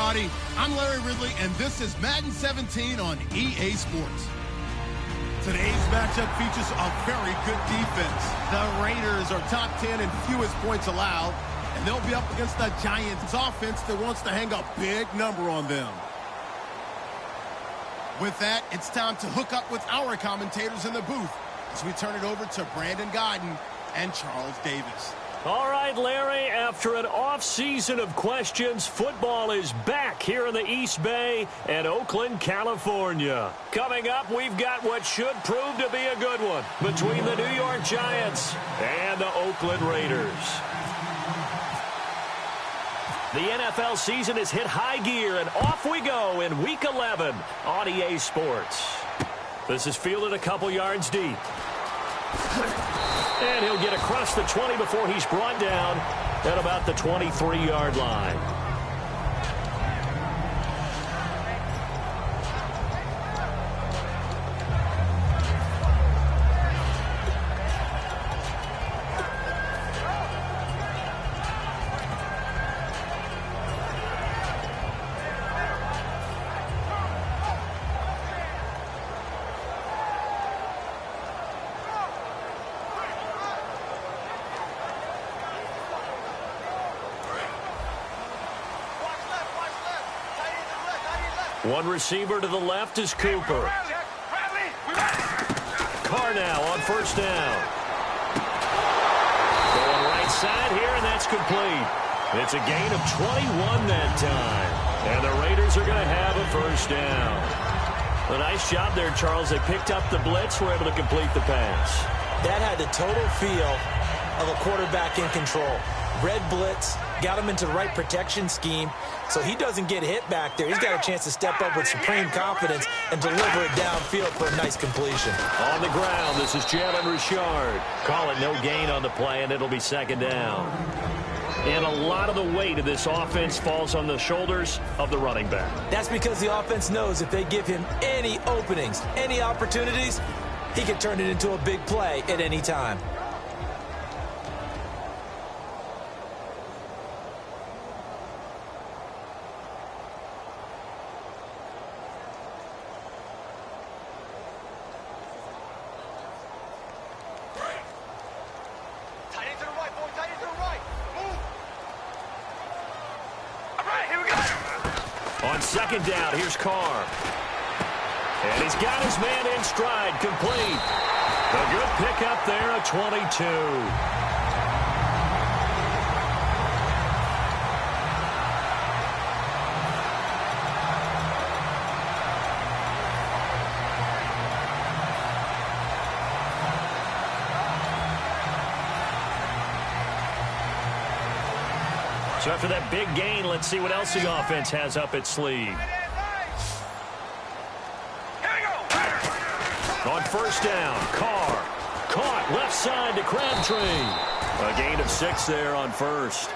everybody. I'm Larry Ridley, and this is Madden 17 on EA Sports. Today's matchup features a very good defense. The Raiders are top 10 in fewest points allowed, and they'll be up against the Giants offense that wants to hang a big number on them. With that, it's time to hook up with our commentators in the booth as we turn it over to Brandon Godden and Charles Davis. All right, Larry, after an off-season of questions, football is back here in the East Bay and Oakland, California. Coming up, we've got what should prove to be a good one between the New York Giants and the Oakland Raiders. The NFL season has hit high gear, and off we go in Week 11 on EA Sports. This is fielded a couple yards deep. And he'll get across the 20 before he's brought down at about the 23-yard line. One receiver to the left is Cooper. Carr now on first down. Going right side here, and that's complete. It's a gain of 21 that time. And the Raiders are going to have a first down. A nice job there, Charles. They picked up the blitz, were able to complete the pass. That had the total feel of a quarterback in control. Red blitz, got him into the right protection scheme, so he doesn't get hit back there. He's got a chance to step up with supreme confidence and deliver it downfield for a nice completion. On the ground, this is Jalen Richard. Call it no gain on the play, and it'll be second down. And a lot of the weight of this offense falls on the shoulders of the running back. That's because the offense knows if they give him any openings, any opportunities, he can turn it into a big play at any time. On second down, here's Carr. And he's got his man in stride, complete. A good pickup there, a 22. So after that big gain, let's see what else the offense has up its sleeve. On first down, Carr. Caught left side to Crabtree. A gain of 6 there on first.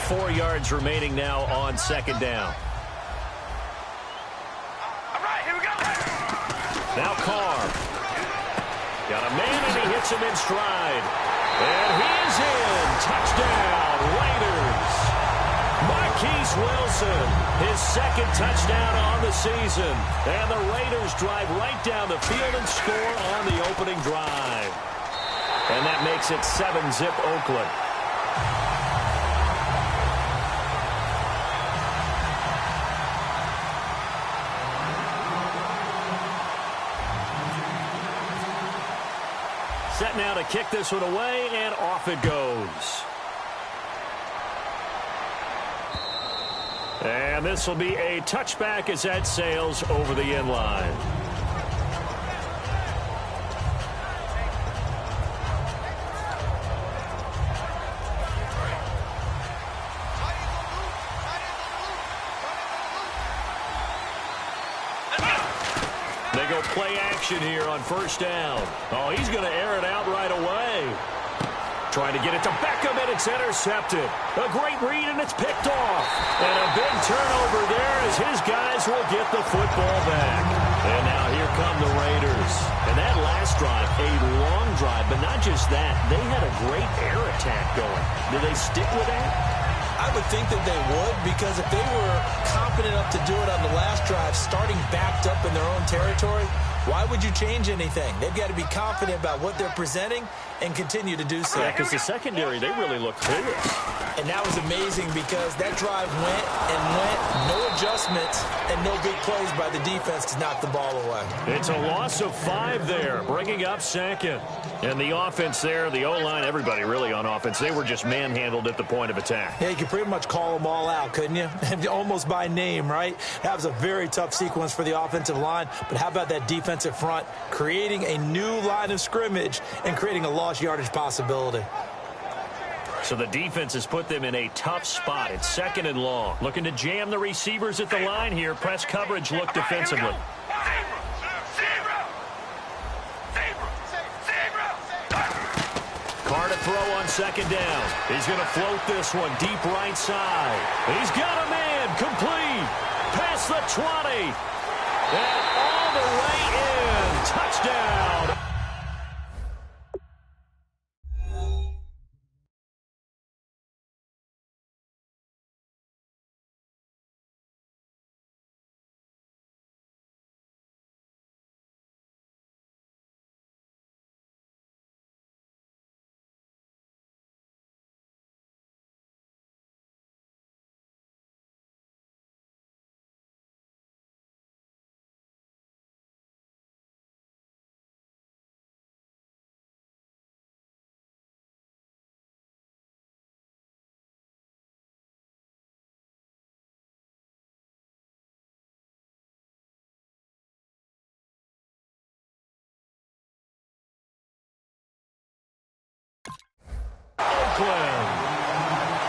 Four yards remaining now on second down. Now Carr. Got a man, and he hits him in stride. And he is in. Touchdown, Raiders. Marquise Wilson, his second touchdown on the season. And the Raiders drive right down the field and score on the opening drive. And that makes it 7-zip Oakland. Set now to kick this one away, and off it goes. And this will be a touchback as that sails over the end line. They go play action here on first down. Oh, he's going to air it out right away. Trying to get it to Beckham, and it's intercepted. A great read, and it's picked off. And a big turnover there as his guys will get the football back. And now here come the Raiders. And that last drive, a long drive, but not just that. They had a great air attack going. Do they stick with that? I would think that they would, because if they were confident enough to do it on the last drive, starting backed up in their own territory, why would you change anything? They've got to be confident about what they're presenting and continue to do so. Yeah, because the secondary, they really look clueless. And that was amazing because that drive went and went, no adjustments, and no big plays by the defense to knock the ball away. It's a loss of 5 there, bringing up second. And the offense there, the O-line, everybody really on offense, they were just manhandled at the point of attack. Yeah, you could pretty much call them all out, couldn't you? Almost by name, right? That was a very tough sequence for the offensive line. But how about that defensive front creating a new line of scrimmage and creating a lost yardage possibility? So the defense has put them in a tough spot. It's 2nd and long. Looking to jam the receivers at the line here. Press coverage look defensively. Carr to throw on 2nd down. He's going to float this one deep right side. He's got a man complete. Past the 20. And all the way in. Touchdown.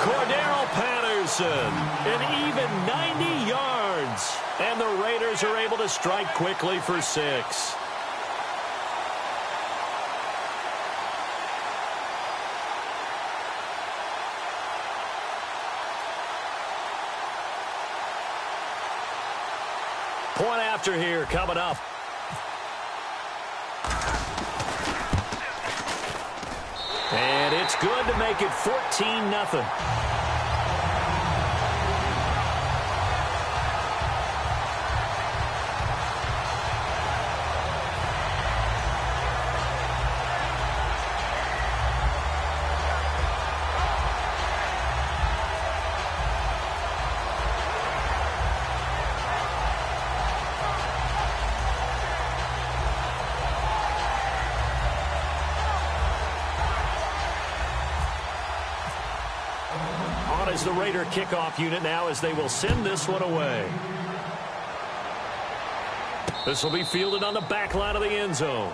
Cordero Patterson, an even 90 yards. And the Raiders are able to strike quickly for 6. Point after here coming up. And it's good to make it 14-0. Is the Raider kickoff unit now as they will send this one away. This will be fielded on the back line of the end zone.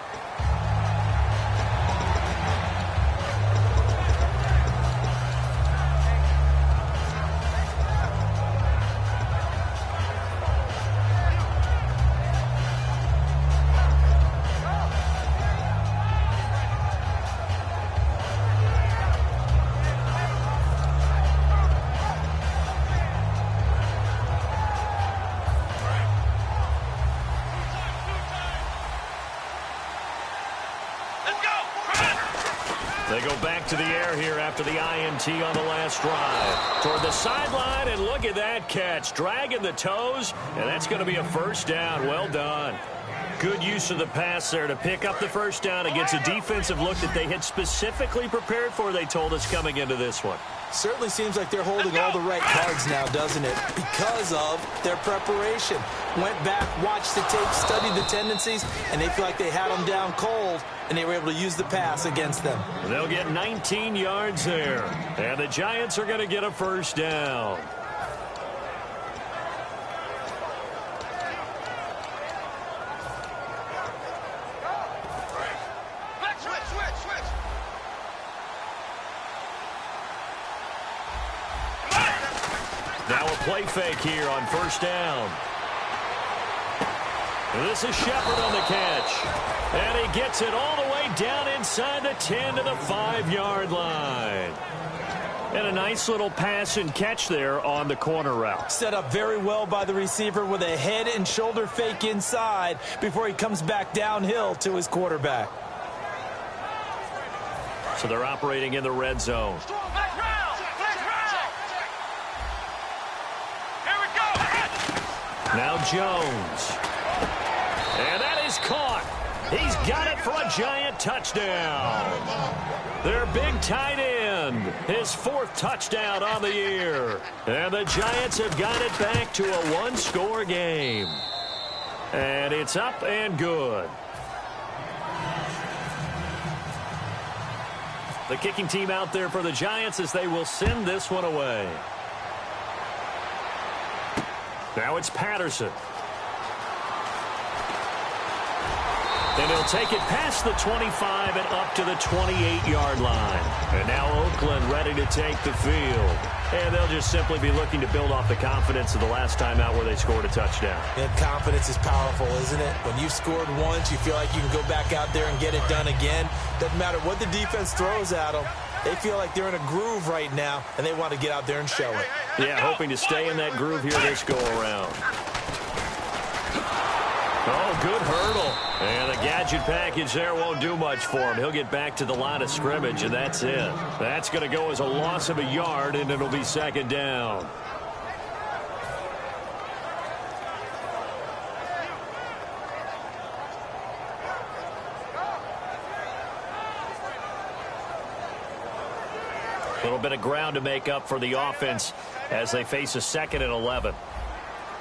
They go back to the air here after the INT on the last drive. Toward the sideline, and look at that catch. Dragging the toes, and that's going to be a first down. Well done. Good use of the pass there to pick up the first down against a defensive look that they had specifically prepared for, they told us, coming into this one. Certainly seems like they're holding all the right cards now, doesn't it? Because of their preparation. Went back, watched the tape, studied the tendencies, and they feel like they had them down cold, and they were able to use the pass against them. They'll get 19 yards there, and the Giants are going to get a first down. Now a play fake here on first down. This is Shepard on the catch. And he gets it all the way down inside the 10 to the 5-yard line. And a nice little pass and catch there on the corner route. Set up very well by the receiver with a head and shoulder fake inside before he comes back downhill to his quarterback. So they're operating in the red zone. Now Jones. And that is caught. He's got it for a giant touchdown. Their big tight end, his 4th touchdown on the year. And the Giants have got it back to a 1-score game. And it's up and good. The kicking team out there for the Giants as they will send this one away. Now it's Patterson. And he'll take it past the 25 and up to the 28-yard line. And now Oakland ready to take the field. And they'll just simply be looking to build off the confidence of the last time out where they scored a touchdown. And confidence is powerful, isn't it? When you've scored once, you feel like you can go back out there and get it done again. Doesn't matter what the defense throws at them. They feel like they're in a groove right now, and they want to get out there and show it. Yeah, hoping to stay in that groove here this go-around. Oh, good hurdle. And the gadget package there won't do much for him. He'll get back to the line of scrimmage, and that's it. That's going to go as a loss of a yard, and it'll be 2nd down. A little bit of ground to make up for the offense as they face a 2nd and 11.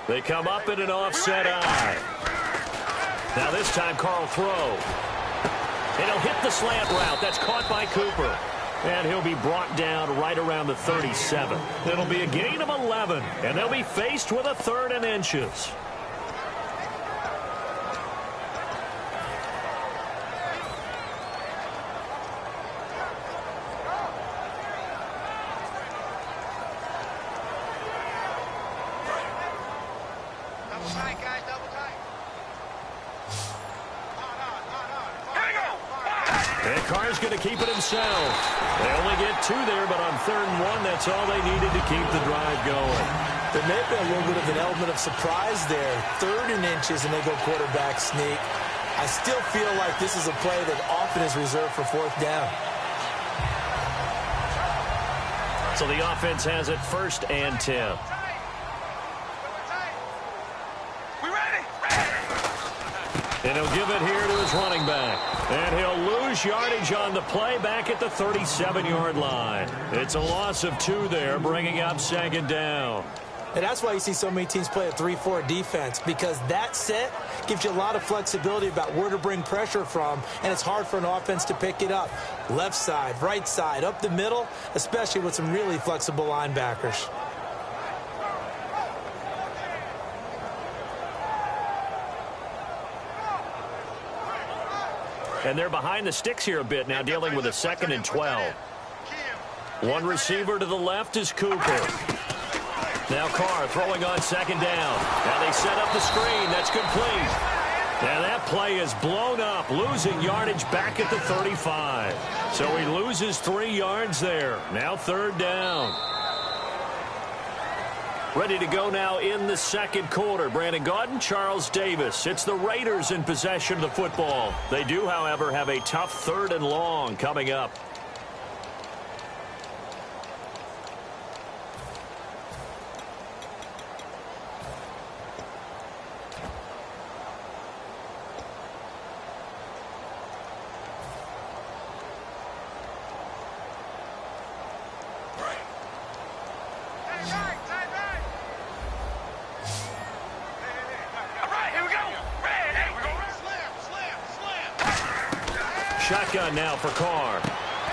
They come up in an offset eye. Now this time Carl throw. And he'll hit the slant route. That's caught by Cooper. And he'll be brought down right around the 37. It'll be a gain of 11. And they'll be faced with a 3rd and inches. Carr's going to keep it himself. They only get 2 there, but on 3rd and 1, that's all they needed to keep the drive going. There may have been a little bit of an element of surprise there. 3rd and inches, and they go quarterback sneak. I still feel like this is a play that often is reserved for 4th down. So the offense has it 1st and 10. And he'll give it here to his running back. And he'll lose yardage on the play back at the 37-yard line. It's a loss of 2 there, bringing up 2nd down. And that's why you see so many teams play a 3-4 defense, because that set gives you a lot of flexibility about where to bring pressure from, and it's hard for an offense to pick it up. Left side, right side, up the middle, especially with some really flexible linebackers. And they're behind the sticks here a bit now, dealing with a 2nd and 12. One receiver to the left is Cooper. Now Carr throwing on 2nd down. Now they set up the screen. That's complete. And that play is blown up, losing yardage back at the 35. So he loses 3 yards there. Now 3rd down. Ready to go now in the 2nd quarter. Brandon Gaudin, Charles Davis. It's the Raiders in possession of the football. They do, however, have a tough 3rd and long coming up. Shotgun now for Carr.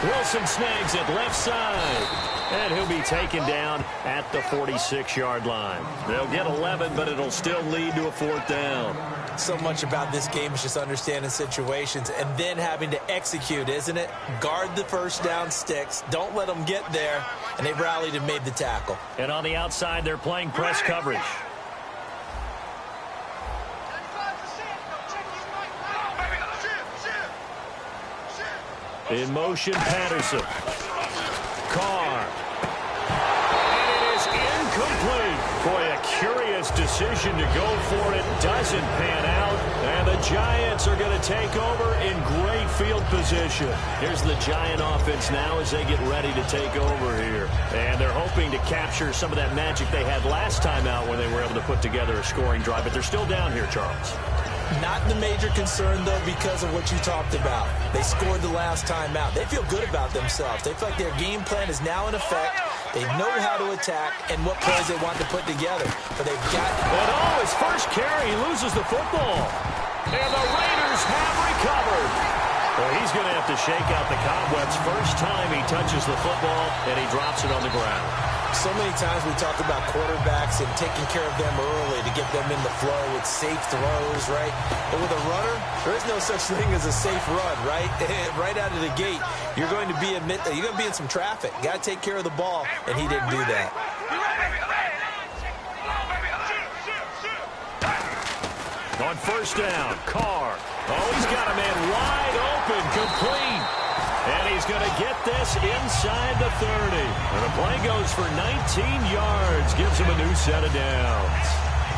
Wilson snags it left side. And he'll be taken down at the 46-yard line. They'll get 11, but it'll still lead to a 4th down. So much about this game is just understanding situations and then having to execute, isn't it? Guard the 1st down sticks. Don't let them get there. And they rallied and made the tackle. And on the outside, they're playing press coverage. In motion, Patterson. Carr. And it is incomplete. Boy, a curious decision to go for it. Doesn't pan out. And the Giants are going to take over in great field position. Here's the Giant offense now as they get ready to take over here. And they're hoping to capture some of that magic they had last time out when they were able to put together a scoring drive. But they're still down here, Charles. Not the major concern, though, because of what you talked about. They scored the last time out. They feel good about themselves. They feel like their game plan is now in effect. They know how to attack and what plays they want to put together. But they've got... And his first carry, he loses the football. And the Raiders have recovered. Well, he's going to have to shake out the cobwebs first time he touches the football, and he drops it on the ground. So many times we talk about quarterbacks and taking care of them early to get them in the flow with safe throws, right? But with a runner, there is no such thing as a safe run, right? Right out of the gate, you're going to be in some traffic. Got to take care of the ball, and he didn't do that. On first down, Carr. Oh, he's got a man wide open, complete. And he's going to get this inside the 30. And the play goes for 19 yards, gives him a new set of downs.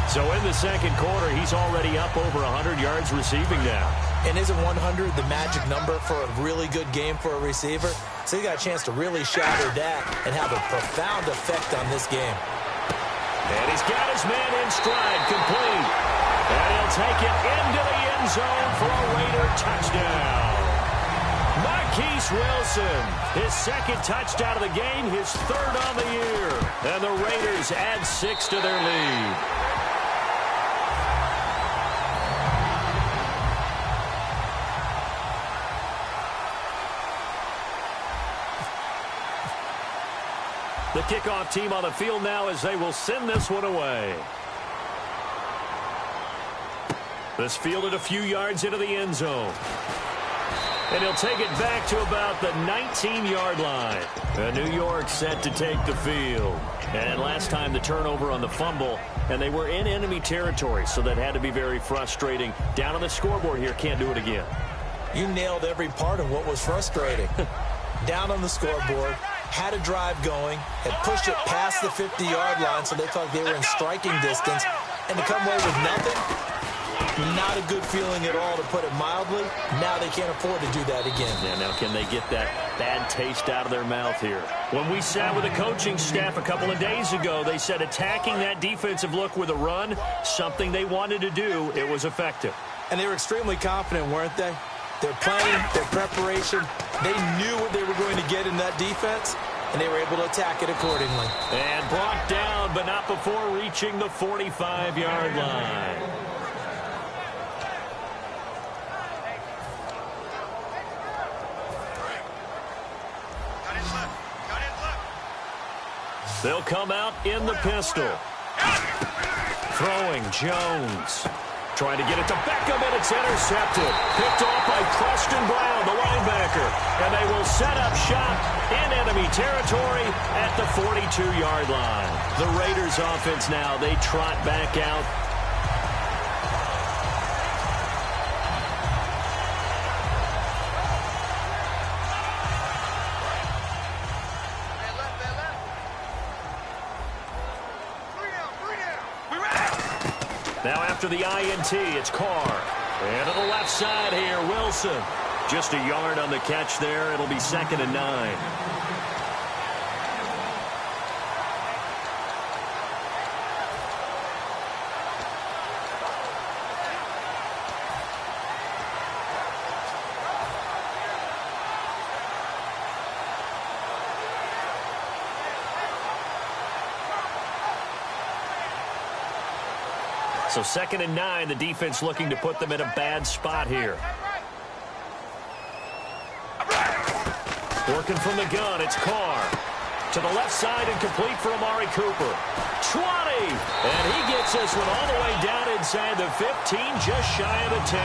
So in the second quarter, he's already up over 100 yards receiving now. And isn't 100 the magic number for a really good game for a receiver? So he got a chance to really shatter that and have a profound effect on this game. And he's got his man in stride, complete. And he'll take it into the end zone for a Raider touchdown. Marquise Wilson, his second touchdown of the game, his third on the year. And the Raiders add 6 to their lead. The kickoff team on the field now as they will send this one away. This fielded a few yards into the end zone. And he'll take it back to about the 19-yard line. And New York set to take the field. And last time the turnover on the fumble, and they were in enemy territory, so that had to be very frustrating. Down on the scoreboard here, can't do it again. You nailed every part of what was frustrating. Down on the scoreboard, had a drive going, had pushed it past the 50-yard line, so they thought they were in striking distance, and to come away with nothing, not a good feeling at all, to put it mildly. Now they can't afford to do that again. Yeah, now can they get that bad taste out of their mouth here? When we sat with the coaching staff a couple of days ago, they said attacking that defensive look with a run, something they wanted to do, it was effective. And they were extremely confident, weren't they? Their planning, their preparation, they knew what they were going to get in that defense, and they were able to attack it accordingly. And brought down, but not before reaching the 45-yard line. They'll come out in the pistol. Throwing Jones. Trying to get it to Beckham, and it's intercepted. Picked off by Preston Brown, the linebacker. And they will set up shop in enemy territory at the 42-yard line. The Raiders offense now, they trot back out. Now after the INT, it's Carr. And to the left side here, Wilson. Just a yard on the catch there. It'll be 2nd and 9. So 2nd and 9, the defense looking to put them in a bad spot here. Working from the gun, it's Carr. To the left side and complete for Amari Cooper. 20! And he gets this one all the way down inside the 15, just shy of the 10.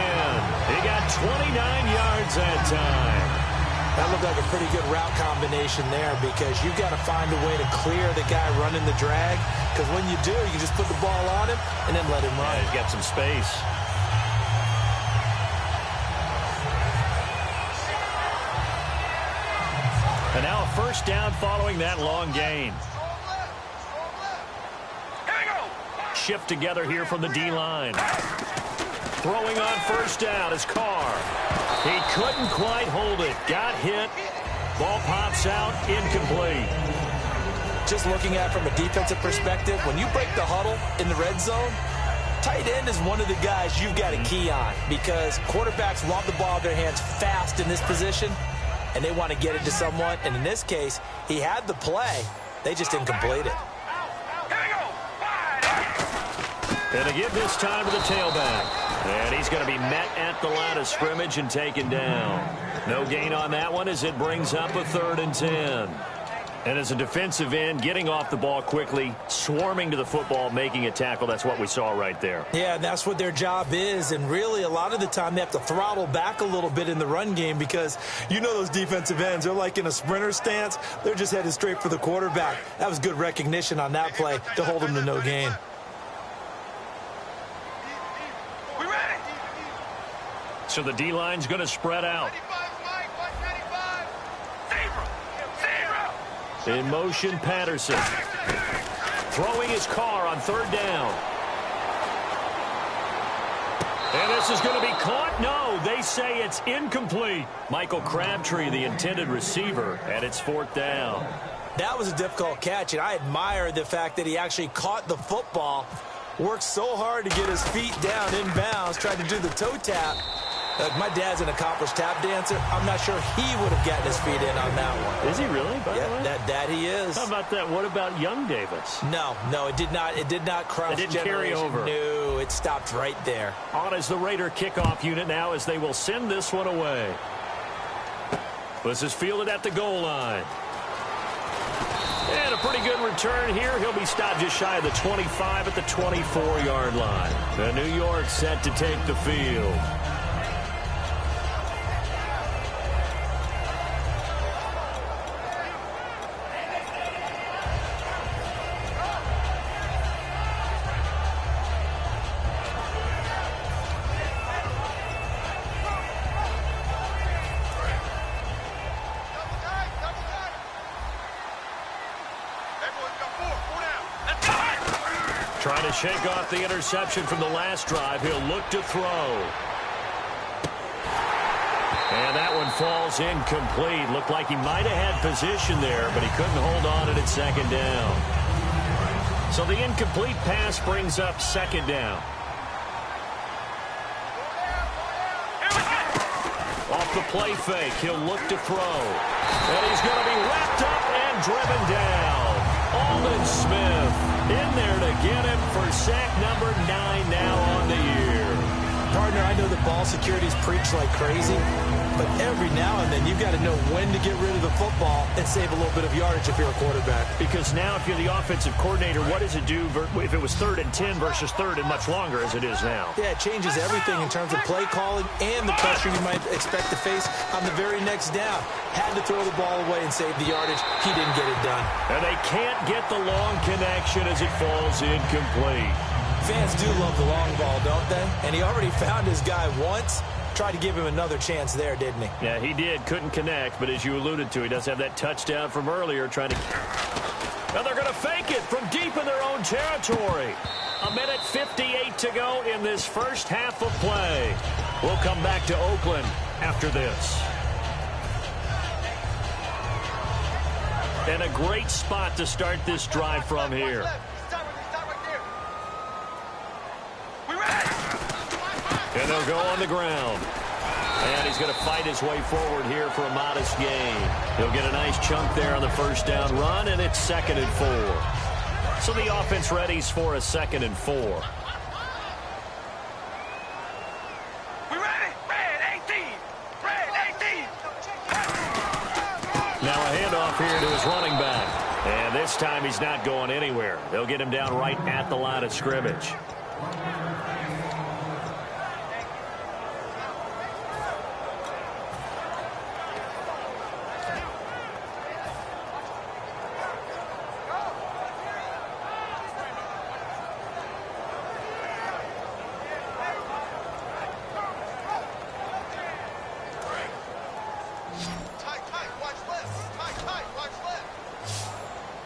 He got 29 yards that time. That looked like a pretty good route combination there, because you've got to find a way to clear the guy running the drag. Because when you do, you can just put the ball on him and then let him run. Yeah, he's got some space. And now a first down following that long gain. Shift together here from the D-line. Throwing on first down is Carr. He couldn't quite hold it. Got hit. Ball pops out, incomplete. Just looking at it from a defensive perspective, when you break the huddle in the red zone, tight end is one of the guys you've got to key on because quarterbacks want the ball in their hands fast in this position, and they want to get it to someone. And in this case, he had the play. They just didn't complete it. And to give this time to the tailback. And he's going to be met at the line of scrimmage and taken down. No gain on that one as it brings up a 3rd and 10. And as a defensive end, getting off the ball quickly, swarming to the football, making a tackle, that's what we saw right there. Yeah, that's what their job is. And really, a lot of the time, they have to throttle back a little bit in the run game because you know those defensive ends, they're like in a sprinter stance. They're just headed straight for the quarterback. That was good recognition on that play to hold them to no gain. So the D-line's going to spread out. In motion, Patterson. Throwing his Carr on 3rd down. And this is going to be caught. No, they say it's incomplete. Michael Crabtree, the intended receiver, and it's 4th down. That was a difficult catch, and I admire the fact that he actually caught the football, worked so hard to get his feet down inbounds, tried to do the toe tap. Look, my dad's an accomplished tap dancer. I'm not sure he would have gotten his feet in on that one. Is he really? By the way? That he is. How about that? What about young Davis? No, it did not. It did not cross. It didn't carry over. No, it stopped right there. On is the Raider kickoff unit now as they will send this one away. This is fielded at the goal line. And a pretty good return here. He'll be stopped just shy of the 25 at the 24-yard line. The New York set to take the field. Trying to shake off the interception from the last drive. He'll look to throw. And that one falls incomplete. Looked like he might have had position there, but he couldn't hold on at 2nd down. So the incomplete pass brings up 2nd down. Off the play fake, he'll look to throw. And he's going to be wrapped up and driven down. Aldon Smith in there to get him for sack number 9 now on the year. Partner, I know the ball security's preached like crazy, but every now and then you've got to know when to get rid of the football and save a little bit of yardage if you're a quarterback. Because now if you're the offensive coordinator, what does it do if it was 3rd and 10 versus 3rd and much longer as it is now? Yeah, it changes everything in terms of play calling and the pressure you might expect to face on the very next down. Had to throw the ball away and save the yardage. He didn't get it done. And they can't get the long connection as it falls incomplete. Fans do love the long ball, don't they? And he already found his guy once. Tried to give him another chance there, didn't he? Yeah, he did. Couldn't connect, but as you alluded to, he does have that touchdown from earlier trying to... Now they're going to fake it from deep in their own territory. 1:58 to go in this first half of play. We'll come back to Oakland after this. And a great spot to start this drive from here. And they'll go on the ground. And he's going to fight his way forward here for a modest gain. He'll get a nice chunk there on the first down run, and it's 2nd and 4. So the offense readies for a 2nd and 4. Now a handoff here to his running back. And this time he's not going anywhere. They'll get him down right at the line of scrimmage.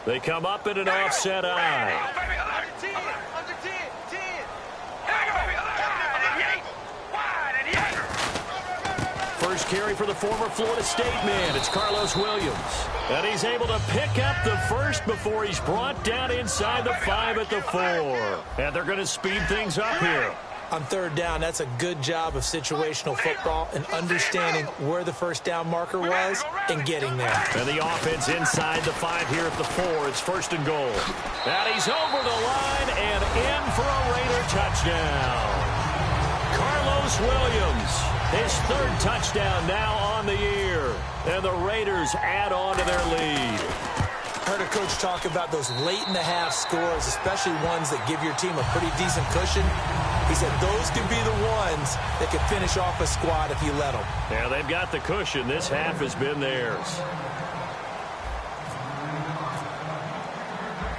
They come up in an offset eye. First carry for the former Florida State man. It's Carlos Williams. And he's able to pick up the first before he's brought down inside the 5 at the 4. And they're going to speed things up here. On third down, that's a good job of situational football and understanding where the first down marker was and getting there. And the offense inside the 5 here at the 4. It's first and goal. And he's over the line and in for a Raider touchdown. Carlos Williams, his third touchdown now on the year. And the Raiders add on to their lead. Heard a coach talk about those late-in-the-half scores, especially ones that give your team a pretty decent cushion. He said those could be the ones that could finish off a squad if you let them. Yeah, they've got the cushion. This half has been theirs.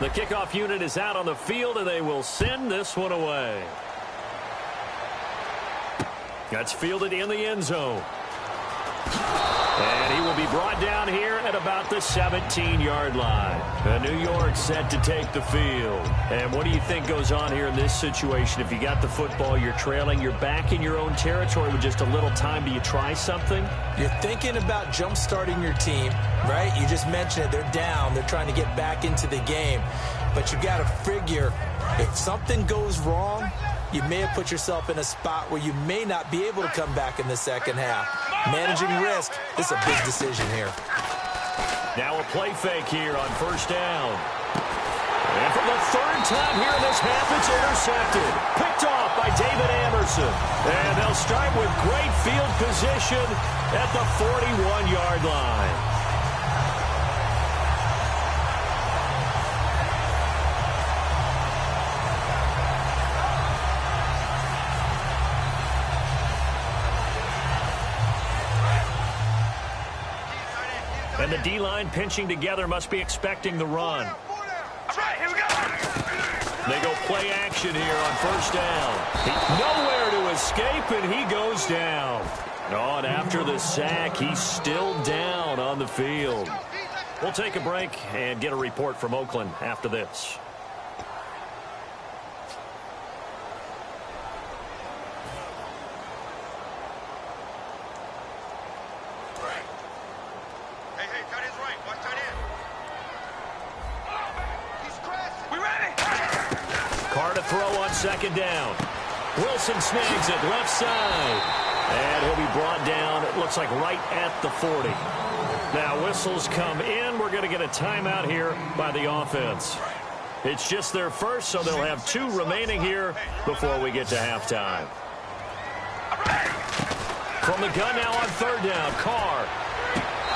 The kickoff unit is out on the field, and they will send this one away. That's fielded in the end zone. And he will be brought down here at about the 17-yard line. And New York set to take the field. And what do you think goes on here in this situation? If you got the football, you're trailing, you're back in your own territory with just a little time. Do you try something? You're thinking about jump-starting your team, right? You just mentioned it. They're down. They're trying to get back into the game. But you got to figure if something goes wrong, you may have put yourself in a spot where you may not be able to come back in the second half. Managing risk is a big decision here. Now a play fake here on first down. And for the third time here in this half, it's intercepted. Picked off by David Anderson. And they'll start with great field position at the 41-yard line. And the D-line pinching together must be expecting the run. They go play action here on first down. Nowhere to escape, and he goes down. Oh, and after the sack, he's still down on the field. We'll take a break and get a report from Oakland after this. Throw on second down. Wilson snags it left side. And he'll be brought down, it looks like right at the 40. Now whistles come in. We're going to get a timeout here by the offense. It's just their first, so they'll have 2 remaining here before we get to halftime. From the gun now on third down, Carr.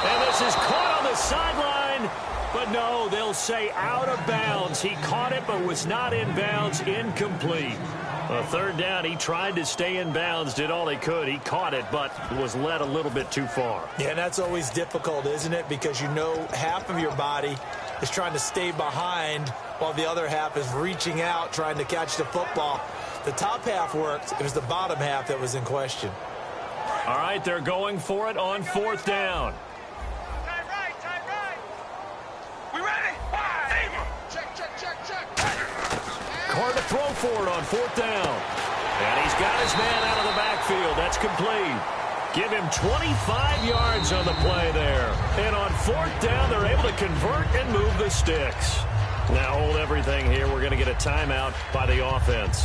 And this is caught on the sideline. But no, they'll say out of bounds. He caught it but was not in bounds. Incomplete. A third down, he tried to stay in bounds, did all he could. He caught it but was led a little bit too far. Yeah, and that's always difficult, isn't it? Because you know half of your body is trying to stay behind while the other half is reaching out trying to catch the football. The top half worked. It was the bottom half that was in question. All right, they're going for it on fourth down. Hard to throw for it on fourth down. And he's got his man out of the backfield. That's complete. Give him 25 yards on the play there. And on fourth down, they're able to convert and move the sticks. Now hold everything here. We're going to get a timeout by the offense.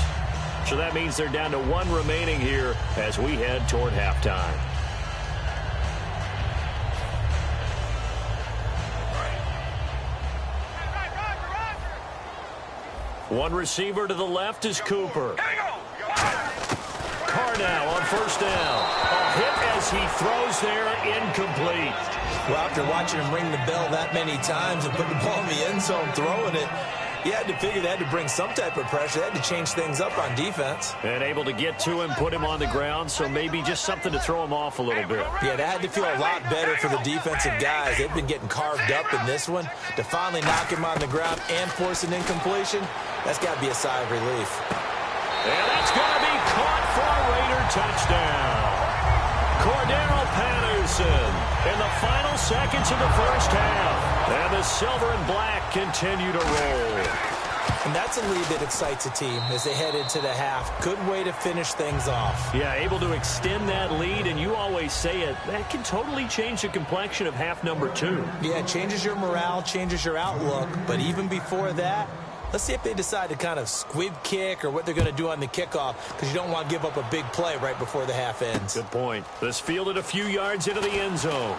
So that means they're down to 1 remaining here as we head toward halftime. One receiver to the left is Cooper. Carr now on first down. A hit as he throws there, incomplete. Well, after watching him ring the bell that many times and put the ball in the end zone throwing it, you had to figure they had to bring some type of pressure. They had to change things up on defense. And able to get to him, put him on the ground, so maybe just something to throw him off a little bit. Yeah, that had to feel a lot better for the defensive guys. They've been getting carved up in this one. To finally knock him on the ground and force an incompletion, that's got to be a sigh of relief. And that's going to be caught for a Raider touchdown. Cordero Patterson in the final seconds of the first half. And the silver and black continue to roll. And that's a lead that excites a team as they head into the half. Good way to finish things off. Yeah, able to extend that lead, and you always say it, that can totally change the complexion of half number 2. Yeah, it changes your morale, changes your outlook. But even before that, let's see if they decide to kind of squib kick or what they're going to do on the kickoff, because you don't want to give up a big play right before the half ends. Good point. This fielded a few yards into the end zone.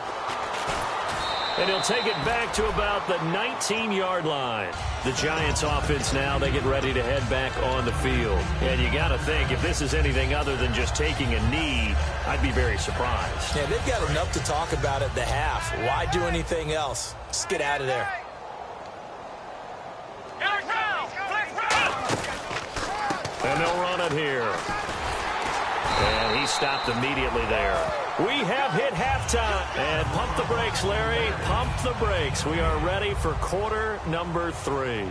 And he'll take it back to about the 19-yard line. The Giants offense now, they get ready to head back on the field. And you got to think, if this is anything other than just taking a knee, I'd be very surprised. Yeah, they've got enough to talk about at the half. Why do anything else? Just get out of there. And they'll run it here. And he stopped immediately there. We have hit halftime. And pump the brakes, Larry. Pump the brakes. We are ready for quarter number 3.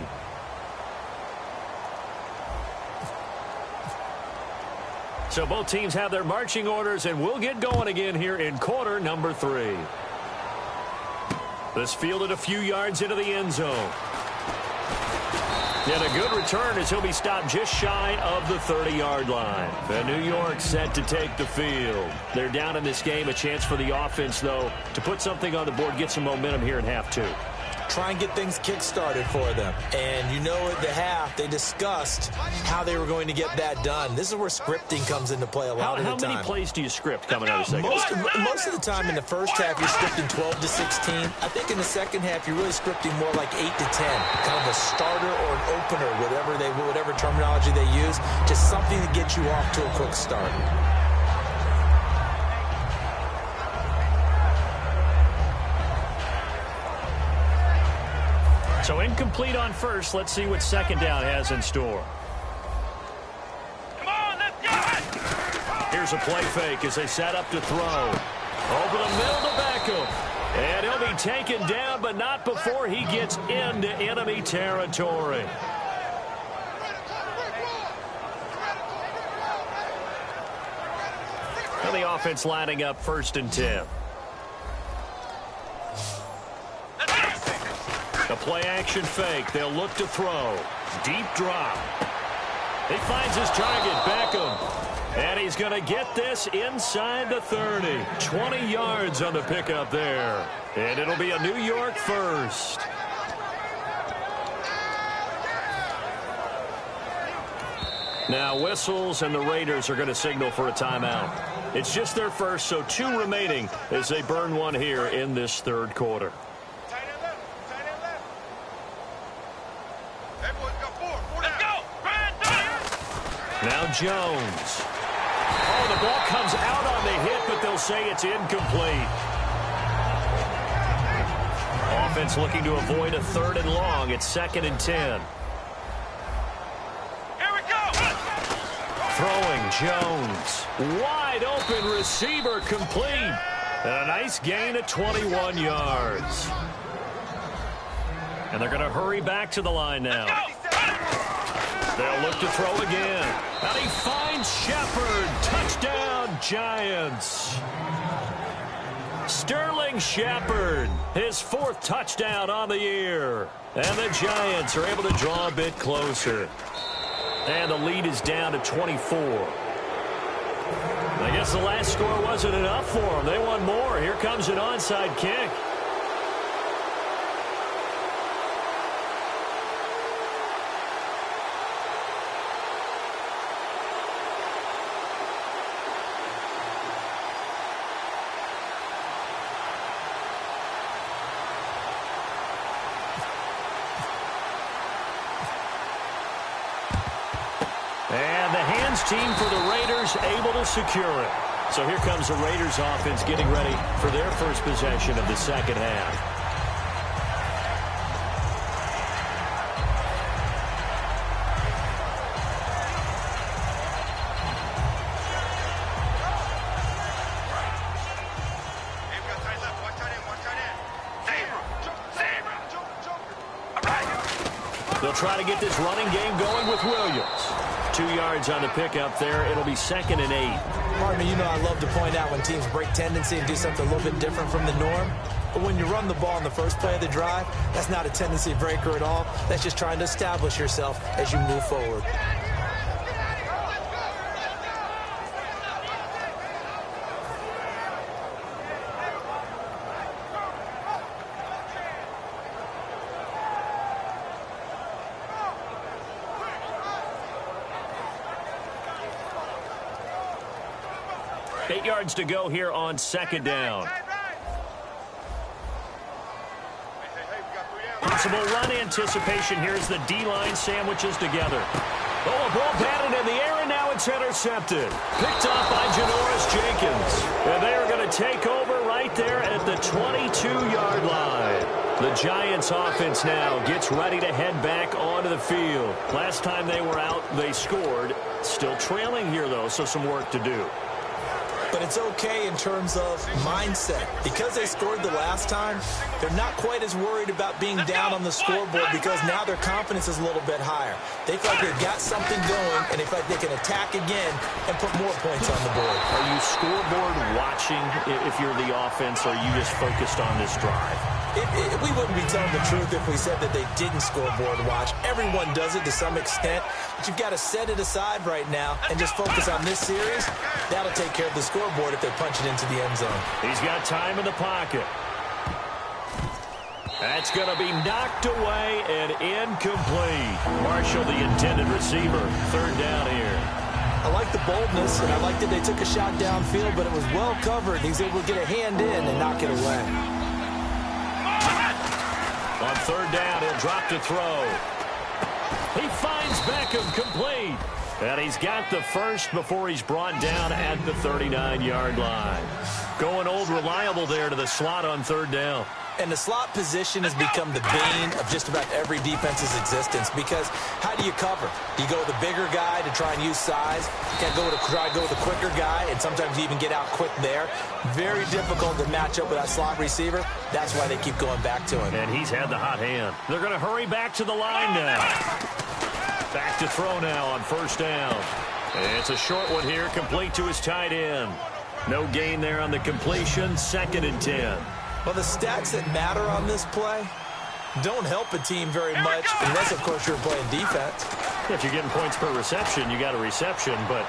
So both teams have their marching orders, and we'll get going again here in quarter number 3. This fielded a few yards into the end zone. And a good return as he'll be stopped just shy of the 30-yard line. And New York set to take the field. They're down in this game. A chance for the offense, though, to put something on the board, get some momentum here in half 2. Try and get things kick-started for them. And you know at the half, they discussed how they were going to get that done. This is where scripting comes into play a lot of the time. How many plays do you script coming out of the second? Most of the time in the first half, you're scripting 12 to 16. I think in the second half, you're really scripting more like 8 to 10. Kind of a starter or an opener, whatever terminology they use. Just something to get you off to a quick start. So incomplete on first. Let's see what second down has in store. Come on, let's get it! Here's a play fake as they set up to throw. Over the middle to Beckham. And he'll be taken down, but not before he gets into enemy territory. And the offense lining up 1st and 10. A play-action fake. They'll look to throw. Deep drop. He finds his target, Beckham. And he's going to get this inside the 30. 20 yards on the pickup there. And it'll be a New York first. Now whistles, and the Raiders are going to signal for a timeout. It's just their first, so 2 remaining as they burn one here in this 3rd quarter. Now Jones. Oh, the ball comes out on the hit, but they'll say it's incomplete. Offense looking to avoid a 3rd and long. It's 2nd and 10. Here we go! Throwing Jones. Wide open receiver complete. And a nice gain of 21 yards. And they're going to hurry back to the line now. They'll look to throw again. And he finds Shepard. Touchdown, Giants. Sterling Shepard, his 4th touchdown on the year. And the Giants are able to draw a bit closer. And the lead is down to 24. I guess the last score wasn't enough for them. They want more. Here comes an onside kick. And the hands team for the Raiders able to secure it. So here comes the Raiders offense getting ready for their first possession of the second half. They'll try to get this running game going with Williams. 2 yards on the pickup there. It'll be 2nd and 8. Partner, you know I love to point out when teams break tendency and do something a little bit different from the norm. But when you run the ball in the first play of the drive, that's not a tendency breaker at all. That's just trying to establish yourself as you move forward. 8 yards to go here on second down. Possible run anticipation. Here's the D-line sandwiches together. Oh, a ball batted in the air, and now it's intercepted. Picked off by Janoris Jenkins. And they are going to take over right there at the 22-yard line. The Giants offense now gets ready to head back onto the field. Last time they were out, they scored. Still trailing here, though, so some work to do. But it's okay in terms of mindset. Because they scored the last time, they're not quite as worried about being down on the scoreboard because now their confidence is a little bit higher. They feel like they've got something going, and they feel like they can attack again and put more points on the board. Are you scoreboard watching if you're the offense, or are you just focused on this drive? We wouldn't be telling the truth if we said that they didn't scoreboard watch. Everyone does it to some extent, but you've got to set it aside right now and just focus on this series. That'll take care of the scoreboard if they punch it into the end zone. He's got time in the pocket. That's going to be knocked away and incomplete. Marshall, the intended receiver. Third down here. I like the boldness, and I like that they took a shot downfield, but it was well covered. He's able to get a hand in and knock it away. On third down, he'll drop to throw. He finds Beckham complete. And he's got the first before he's brought down at the 39-yard line. Going old reliable there to the slot on third down. And the slot position has become the bane of just about every defense's existence because how do you cover? Do you go with the bigger guy to try and use size? You can't try to go with the quicker guy, and sometimes you even get out quick there. Very difficult to match up with that slot receiver. That's why they keep going back to him. And he's had the hot hand. They're going to hurry back to the line now. Back to throw now on first down. And it's a short one here, complete to his tight end. No gain there on the completion, 2nd and 10. Well, the stats that matter on this play don't help a team very much, unless, of course, you're playing defense. If you're getting points per reception, you got a reception, but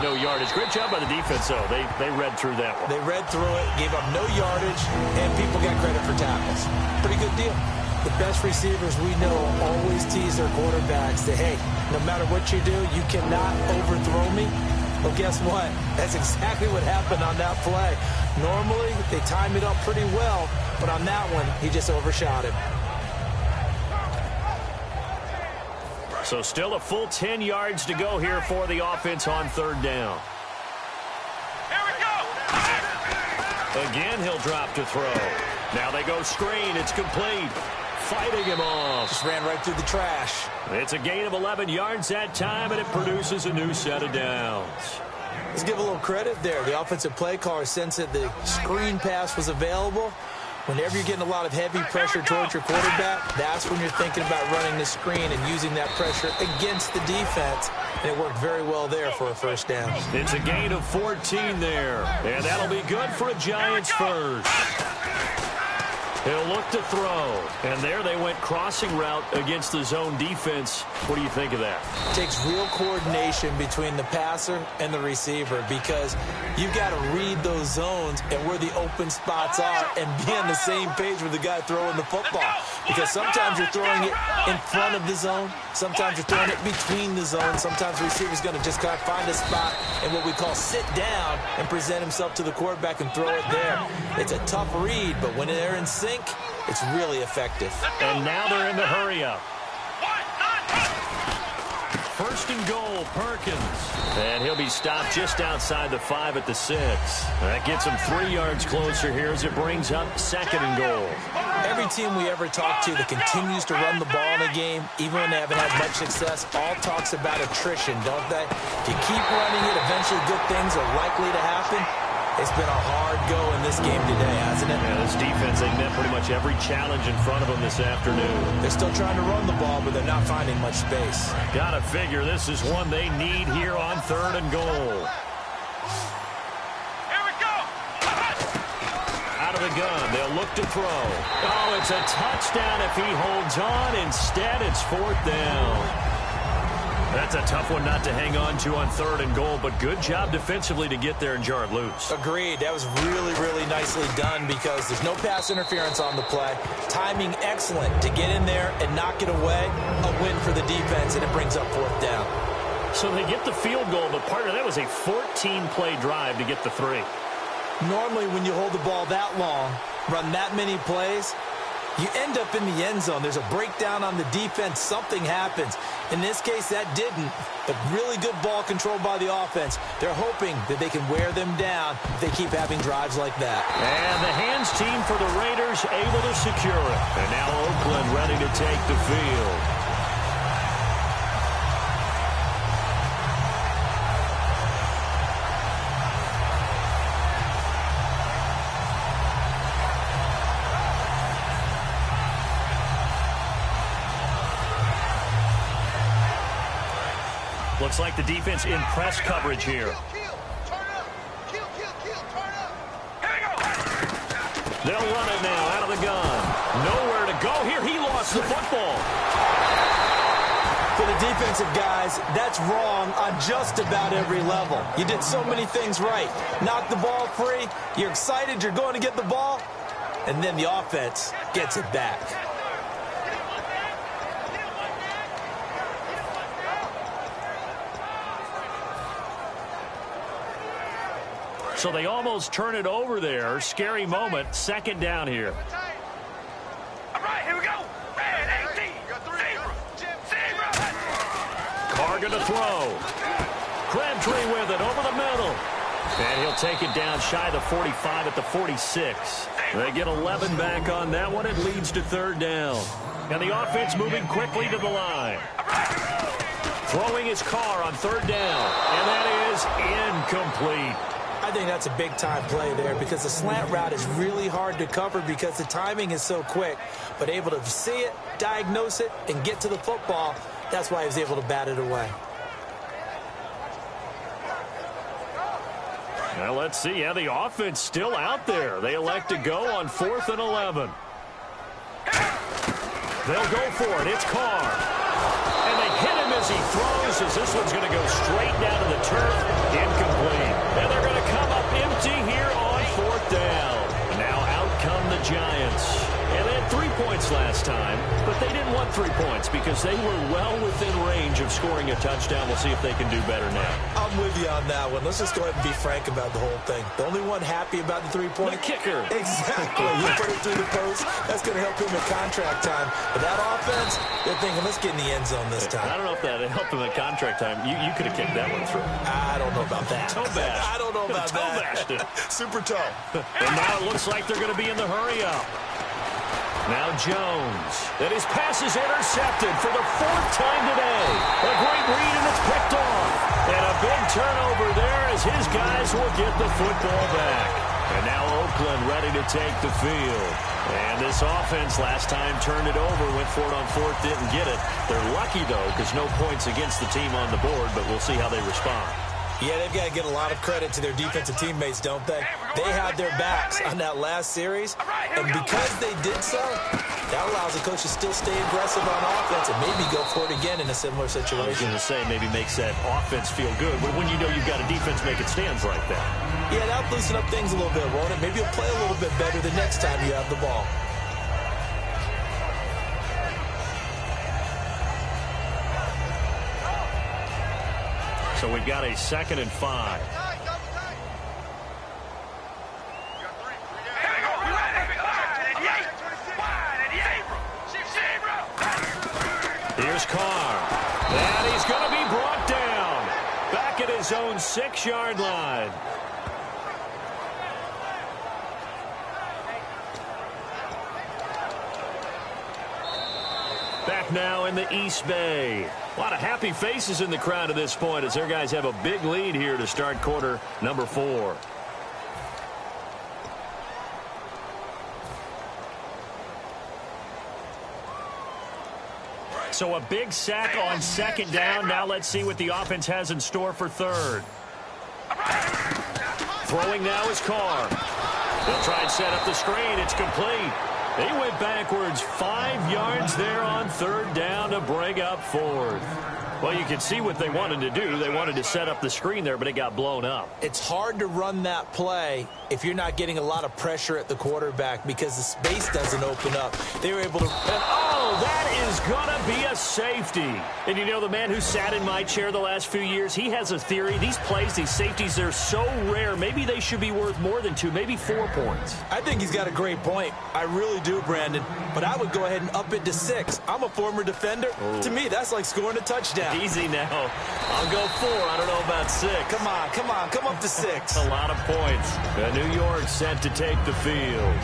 no yardage. Great job by the defense, though. They read through that one. They read through it, gave up no yardage, and people got credit for tackles. Pretty good deal. The best receivers we know always tease their quarterbacks that, hey, no matter what you do, you cannot overthrow me. Well, guess what? That's exactly what happened on that play. Normally, they time it up pretty well, but on that one, he just overshot him. So still a full 10 yards to go here for the offense on third down. Here we go. Again, he'll drop to throw. Now they go screen. It's complete. Fighting him off. Just ran right through the trash. It's a gain of 11 yards that time, and it produces a new set of downs. Let's give a little credit there. The offensive play caller sensed that the screen pass was available. Whenever you're getting a lot of heavy pressure towards your quarterback, that's when you're thinking about running the screen and using that pressure against the defense. And it worked very well there for a first down. It's a gain of 14 there. And that'll be good for a Giants first. He'll look to throw. And there they went crossing route against the zone defense. What do you think of that? It takes real coordination between the passer and the receiver because you've got to read those zones and where the open spots are and be on the same page with the guy throwing the football. Because sometimes you're throwing it in front of the zone. Sometimes you're throwing it between the zones. Sometimes the receiver's going to just kind of find a spot and what we call sit down and present himself to the quarterback and throw it there. It's a tough read, but when they're in sync, it's really effective. And now they're in the hurry-up. First and goal, Perkins. And he'll be stopped just outside the 5 at the 6. That gets him 3 yards closer here as it brings up 2nd and goal. Every team we ever talk to that continues to run the ball in a game, even when they haven't had much success, all talks about attrition, don't they? If you keep running it, eventually good things are likely to happen. It's been a hard go in this game today, hasn't it? Yeah, this defense, they met pretty much every challenge in front of them this afternoon. They're still trying to run the ball, but they're not finding much space. Gotta figure this is one they need here on 3rd and goal. the gun. They'll look to throw. Oh, it's a touchdown if he holds on. Instead, it's 4th down. That's a tough one not to hang on to on 3rd and goal, but good job defensively to get there and jar it loose. Agreed. That was really, really nicely done because there's no pass interference on the play. Timing excellent to get in there and knock it away. A win for the defense, and it brings up 4th down. So they get the field goal, but partner, that was a 14-play drive to get the 3. Normally, when you hold the ball that long, run that many plays, you end up in the end zone. There's a breakdown on the defense. Something happens. In this case, that didn't. But really good ball control by the offense. They're hoping that they can wear them down if they keep having drives like that. And the hands team for the Raiders able to secure it. And now Oakland ready to take the field. Looks like the defense in press coverage here. They'll run it now out of the gun. Nowhere to go here. He lost the football. For the defensive guys, that's wrong on just about every level. You did so many things right. Knock the ball free. You're excited you're going to get the ball. And then the offense gets it back. So they almost turn it over there. Scary moment. 2nd down here. All right, here we go. Red 18. Zebra. Carr going to throw. Crabtree with it over the middle. And he'll take it down shy of the 45 at the 46. They get 11 back on that one. It leads to 3rd down. And the offense moving quickly to the line. Throwing his Carr on 3rd down. And that is incomplete. I think that's a big-time play there because the slant route is really hard to cover because the timing is so quick. But able to see it, diagnose it, and get to the football, that's why he was able to bat it away. Now let's see. Yeah, the offense still out there. They elect to go on 4th and 11. They'll go for it. It's Carr. And they hit him as he throws, as this one's going to go straight down to the turf. Incomplete. And they're going to come up empty here on 4th down. Now out come the Giants. And they had 3 points last time, but they didn't want 3 points because they were well within range of scoring a touchdown. We'll see if they can do better now. I'm with you on that one. Let's just go ahead and be frank about the whole thing. The only one happy about the 3-point. The kicker. Exactly. You put it through the post. That's going to help him at contract time. But that offense, they're thinking, let's get in the end zone this time. I don't know if that helped him at contract time. You could have kicked that one through. I don't know about that. Toe bash. I don't know about toe that. Bashed it. Super toe. And now it looks like they're going to be in the hurry up. Now Jones. And his pass is intercepted for the 4th time today. A great read, and it's picked off. And a big turnover there as his guys will get the football back. And now Oakland ready to take the field. And this offense last time turned it over, went for it on 4th, didn't get it. They're lucky, though, because no points against the team on the board, but we'll see how they respond. Yeah, they've got to get a lot of credit to their defensive teammates, don't they? They had their backs on that last series, and because they did so, that allows the coach to still stay aggressive on offense and maybe go for it again in a similar situation. I was going to say maybe makes that offense feel good, but when you know you've got a defense making stands like that. Yeah, that'll loosen up things a little bit, won't it? Maybe you'll play a little bit better the next time you have the ball. So we've got a 2nd and 5. Here's Carr. And he's going to be brought down. Back at his own 6-yard line. Back now in the East Bay. A lot of happy faces in the crowd at this point as their guys have a big lead here to start quarter number 4. So a big sack on 2nd down. Now let's see what the offense has in store for 3rd. Throwing now is Carr. They'll try and set up the screen. It's complete. He went backwards 5 yards there on third down to bring up fourth. Well, you can see what they wanted to do. They wanted to set up the screen there, but it got blown up. It's hard to run that play if you're not getting a lot of pressure at the quarterback because the space doesn't open up. They were able to... Oh, that is going to be a safety. And you know, the man who sat in my chair the last few years, he has a theory. These plays, these safeties, they're so rare. Maybe they should be worth more than 2, maybe 4 points. I think he's got a great point. I really do, Brandon. But I would go ahead and up it to 6. I'm a former defender. Oh. To me, that's like scoring a touchdown. Easy now. I'll go 4. I don't know about 6. Come on. Come up to 6. A lot of points. New York set to take the field.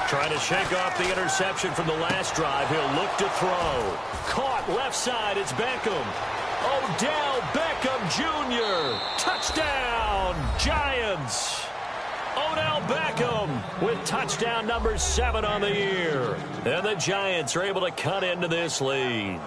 Trying to shake off the interception from the last drive. He'll look to throw. Caught left side. It's Beckham. Odell Beckham Jr. Touchdown, Giants. Odell Beckham with touchdown number 7 on the year. And the Giants are able to cut into this lead.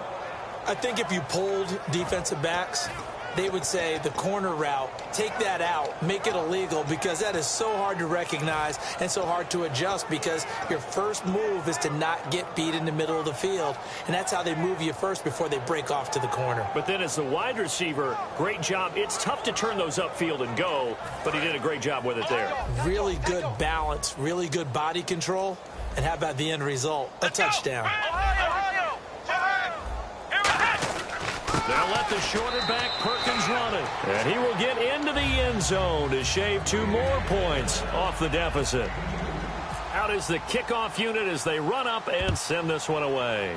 I think if you polled defensive backs, they would say the corner route, take that out, make it illegal, because that is so hard to recognize and so hard to adjust because your first move is to not get beat in the middle of the field. And that's how they move you first before they break off to the corner. But then as the wide receiver, great job. It's tough to turn those upfield and go, but he did a great job with it there. Really good balance, really good body control. And how about the end result? A touchdown. They'll let the shorter back Perkins run it. And he will get into the end zone to shave 2 more points off the deficit. Out is the kickoff unit as they run up and send this one away.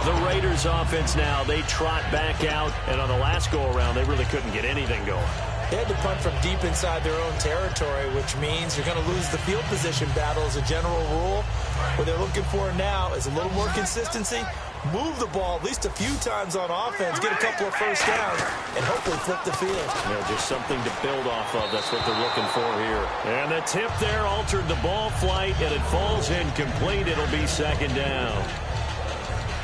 The Raiders offense now, they trot back out. And on the last go-around, they really couldn't get anything going. They had to punt from deep inside their own territory, which means you're going to lose the field position battle as a general rule. What they're looking for now is a little more consistency, move the ball at least a few times on offense, get a couple of first downs, and hopefully flip the field. Yeah, just something to build off of. That's what they're looking for here. And the tip there altered the ball flight, and it falls incomplete. It'll be second down.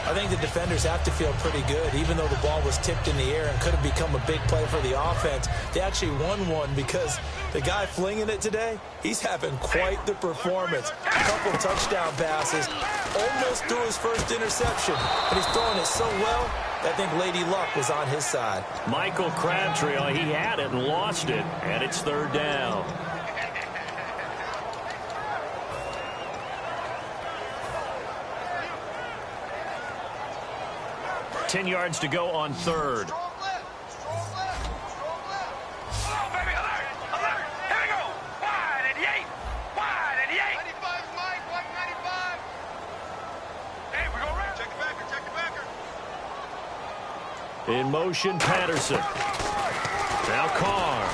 I think the defenders have to feel pretty good. Even though the ball was tipped in the air and could have become a big play for the offense, they actually won one because the guy flinging it today, he's having quite the performance. A couple touchdown passes, almost threw his first interception, but he's throwing it so well, I think Lady Luck was on his side. Michael Crabtree, he had it and lost it, and it's third down. 10 yards to go on third. In motion, Patterson. Now Carr.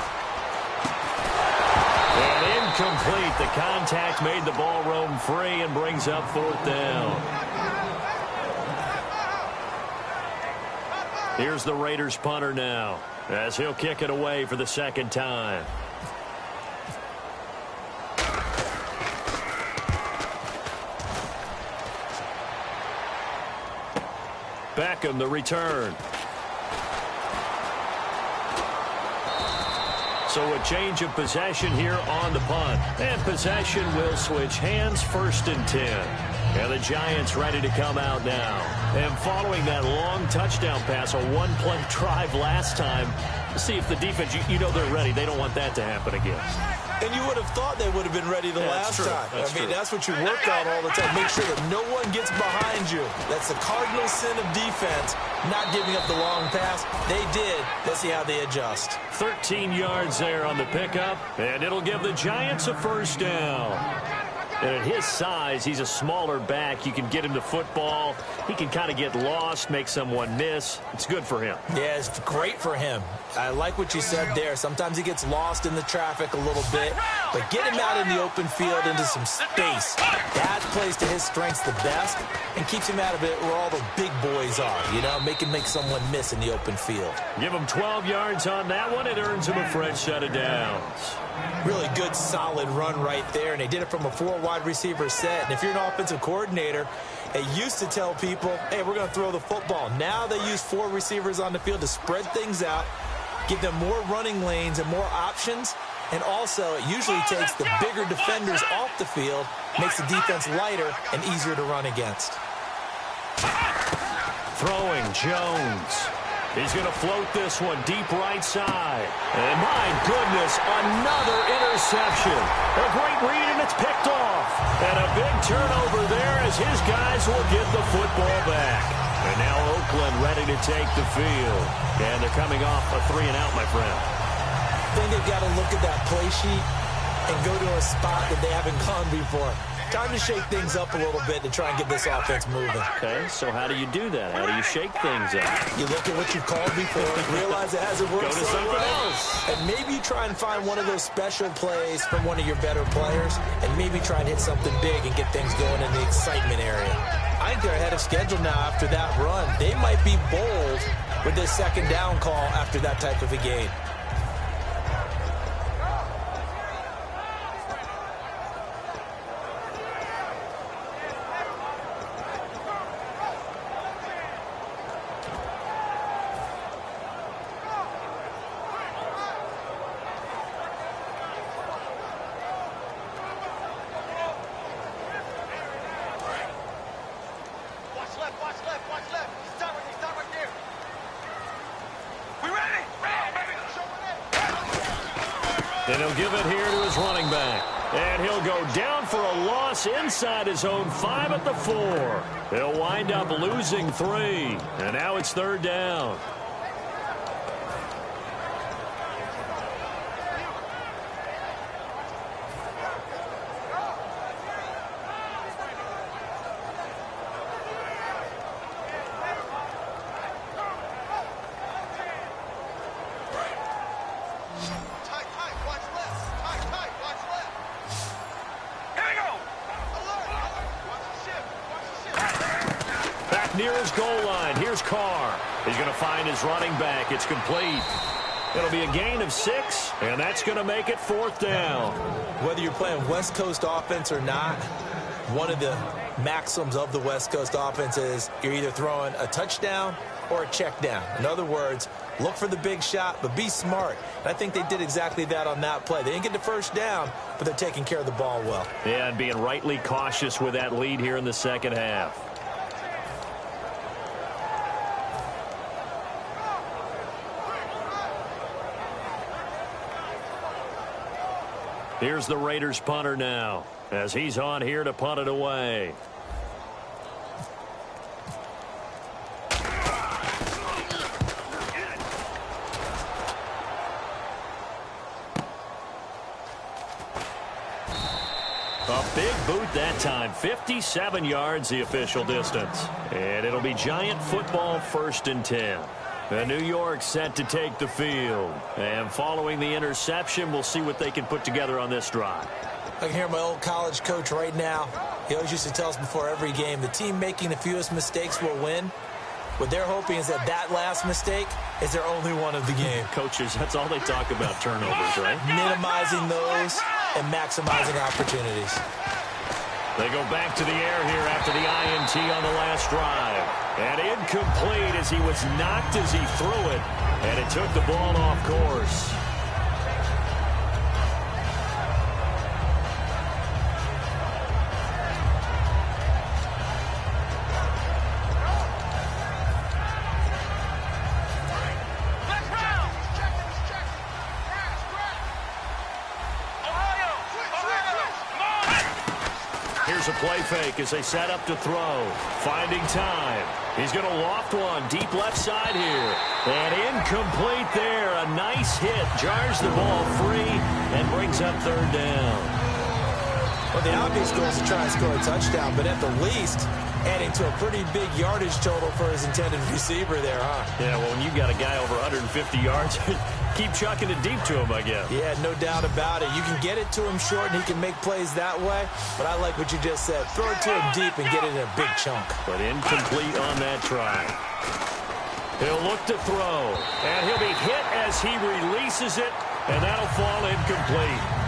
And incomplete. The contact made the ball roam free and brings up fourth down. Here's the Raiders punter now, as he'll kick it away for the second time. Beckham, the return. So a change of possession here on the punt. And possession will switch hands, 1st and 10. And the Giants ready to come out now. And following that long touchdown pass, a one-play drive last time, see if the defense, you know they're ready. They don't want that to happen again. And you would have thought they would have been ready the last time. That's what you work on all the time. Make sure that no one gets behind you. That's the cardinal sin of defense, not giving up the long pass. They did. Let's see how they adjust. 13 yards there on the pickup, and it'll give the Giants a first down. And at his size, he's a smaller back. You can get him the football. He can kind of get lost, make someone miss. It's good for him. Yeah, it's great for him. I like what you said there. Sometimes he gets lost in the traffic a little bit, but get him out in the open field into some space. That plays to his strengths the best and keeps him out of it where all the big boys are, you know, make someone miss in the open field. Give him 12 yards on that one. It earns him a fresh set of downs. Really good, solid run right there, and they did it from a 4-wide receiver set. And if you're an offensive coordinator, they used to tell people, hey, we're going to throw the football. Now they use 4 receivers on the field to spread things out, give them more running lanes and more options, and also it usually takes the bigger defenders off the field, makes the defense lighter and easier to run against. Throwing Jones. He's going to float this one deep right side. And my goodness, another interception. A great read, and it's picked off. And a big turnover there as his guys will get the football back. And now Oakland ready to take the field. And they're coming off a 3-and-out, my friend. I think they've got to look at that play sheet and go to a spot that they haven't gone before. Time to shake things up a little bit to try and get this offense moving. Okay, so how do you do that? How do you shake things up? You look at what you've called before, realize it hasn't worked Go to something else. And maybe you try and find one of those special plays from one of your better players, and maybe try and hit something big and get things going in the excitement area. I think they're ahead of schedule now after that run. They might be bold with this second down call after that type of a game. And he'll give it here to his running back. And he'll go down for a loss inside his own 5 at the 4. He'll wind up losing 3. And now it's 3rd down. Near his goal line. Here's Carr. He's going to find his running back. It's complete. It'll be a gain of 6, and that's going to make it 4th down. Whether you're playing West Coast offense or not, one of the maxims of the West Coast offense is you're either throwing a touchdown or a check down. In other words, look for the big shot, but be smart. And I think they did exactly that on that play. They didn't get the first down, but they're taking care of the ball well. Yeah, and being rightly cautious with that lead here in the second half. Here's the Raiders punter now, as he's on here to punt it away. A big boot that time. 57 yards the official distance. And it'll be Giant football 1st and 10. New York set to take the field. And following the interception, we'll see what they can put together on this drive. I can hear my old college coach right now. He always used to tell us before every game, the team making the fewest mistakes will win. What they're hoping is that that last mistake is their only one of the game. Coaches, that's all they talk about, turnovers, right? Minimizing those and maximizing opportunities. They go back to the air here after the INT on the last drive. And incomplete as he was knocked as he threw it. And it took the ball off course. Here's a play fake as they set up to throw. Finding time. He's going to loft one deep left side here. And incomplete there. A nice hit. Jars the ball free and brings up 3rd down. Well, the obvious goal is to try and score a touchdown, but at the least, adding to a pretty big yardage total for his intended receiver there, huh? Yeah, well, when you've got a guy over 150 yards, keep chucking it deep to him, I guess. Yeah, no doubt about it. You can get it to him short, and he can make plays that way, but I like what you just said. Throw it to him deep and get it in a big chunk. But incomplete on that try. He'll look to throw, and he'll be hit as he releases it, and that'll fall incomplete.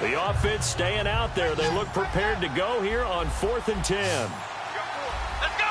The offense staying out there. They look prepared to go here on 4th and 10. Let's go.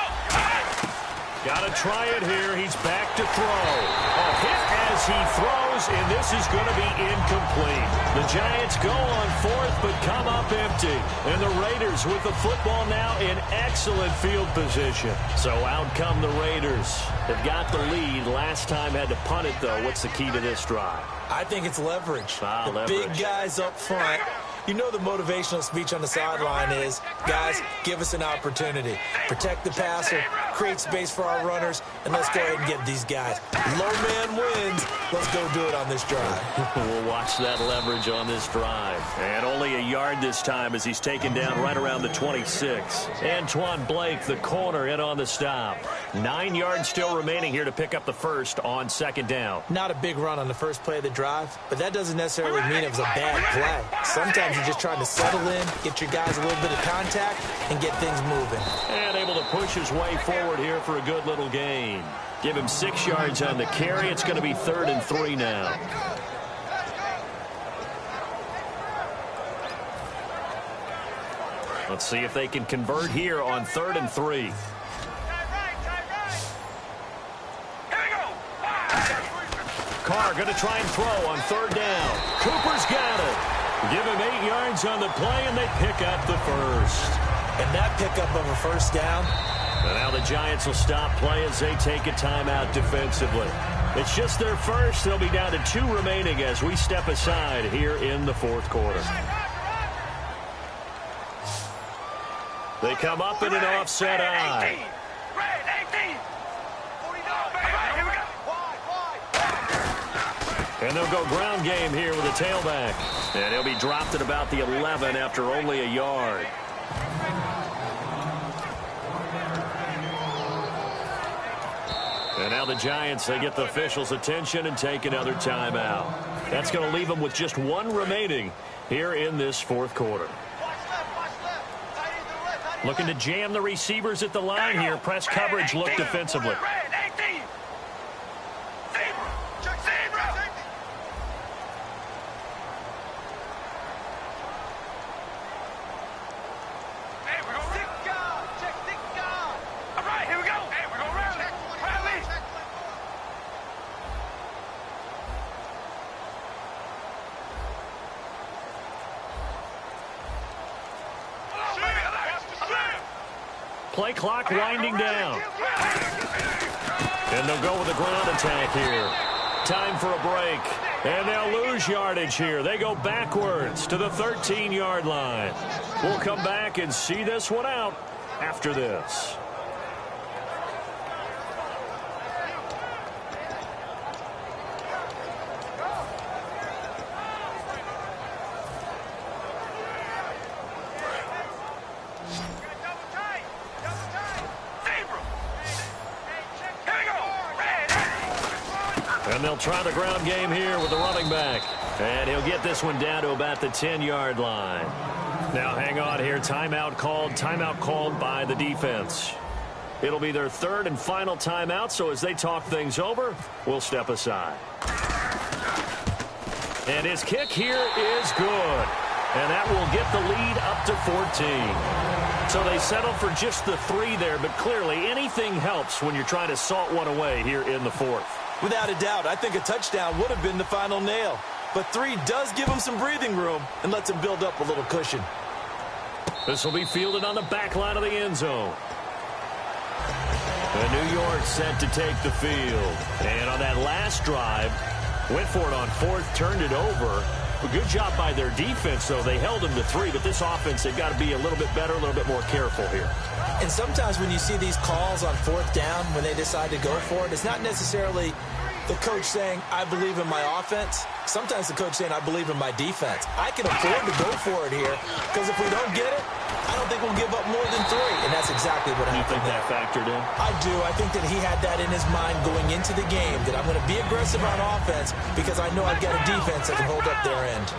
Got to try it here. He's back to throw. A hit as he throws, and this is going to be incomplete. The Giants go on 4th, but come up empty. And the Raiders with the football now in excellent field position. So out come the Raiders. They've got the lead. Last time had to punt it, though. What's the key to this drive? I think it's leverage. Leverage. Big guys up front. You know the motivational speech on the sideline is, guys, give us an opportunity. Protect the passer, create space for our runners, and let's go ahead and get these guys. Low man wins. Let's go do it on this drive. We'll watch that leverage on this drive. And only a yard this time as he's taken down right around the 26. Antoine Blake, the corner, in on the stop. 9 yards still remaining here to pick up the first on 2nd down. Not a big run on the first play of the drive, but that doesn't necessarily mean it was a bad play. Sometimes you're just trying to settle in, get your guys a little bit of contact, and get things moving. And able to push his way forward here for a good little gain. Give him 6 yards on the carry. It's going to be 3rd and 3 now. Let's see if they can convert here on 3rd and 3. Carr going to try and throw on 3rd down. Cooper's got it. Give him 8 yards on the play, and they pick up the first. And that pickup of a first down. And now the Giants will stop play as they take a timeout defensively. It's just their first. They'll be down to 2 remaining as we step aside here in the 4th quarter. They come up in an offset eye. And they'll go ground game here with a tailback. And he'll be dropped at about the 11 after only a yard. And now the Giants, they get the officials' attention and take another timeout. That's going to leave them with just 1 remaining here in this 4th quarter. Looking to jam the receivers at the line here. Press coverage look defensively. Play clock winding down. And they'll go with a ground attack here. Time for a break. And they'll lose yardage here. They go backwards to the 13-yard line. We'll come back and see this one out after this. And they'll try the ground game here with the running back. And he'll get this one down to about the 10-yard line. Now hang on here. Timeout called by the defense. It'll be their 3rd and final timeout, so as they talk things over, we'll step aside. And his kick here is good. And that will get the lead up to 14. So they settle for just the 3 there, but clearly anything helps when you're trying to salt one away here in the 4th. Without a doubt, I think a touchdown would have been the final nail. But 3 does give him some breathing room and lets him build up a little cushion. This will be fielded on the back line of the end zone. And New York set to take the field. And on that last drive, went for it on 4th, turned it over. A good job by their defense, though. They held them to 3, but this offense, they've got to be a little bit better, a little bit more careful here. And sometimes when you see these calls on 4th down, when they decide to go for it, it's not necessarily the coach saying, I believe in my offense. Sometimes the coach saying, I believe in my defense. I can afford to go for it here, because if we don't get it, I don't think we'll give up more than 3. And that's exactly what happened. You think that factored in? I do. I think that he had that in his mind going into the game, that I'm going to be aggressive on offense because I know I've got a defense that can hold up their end.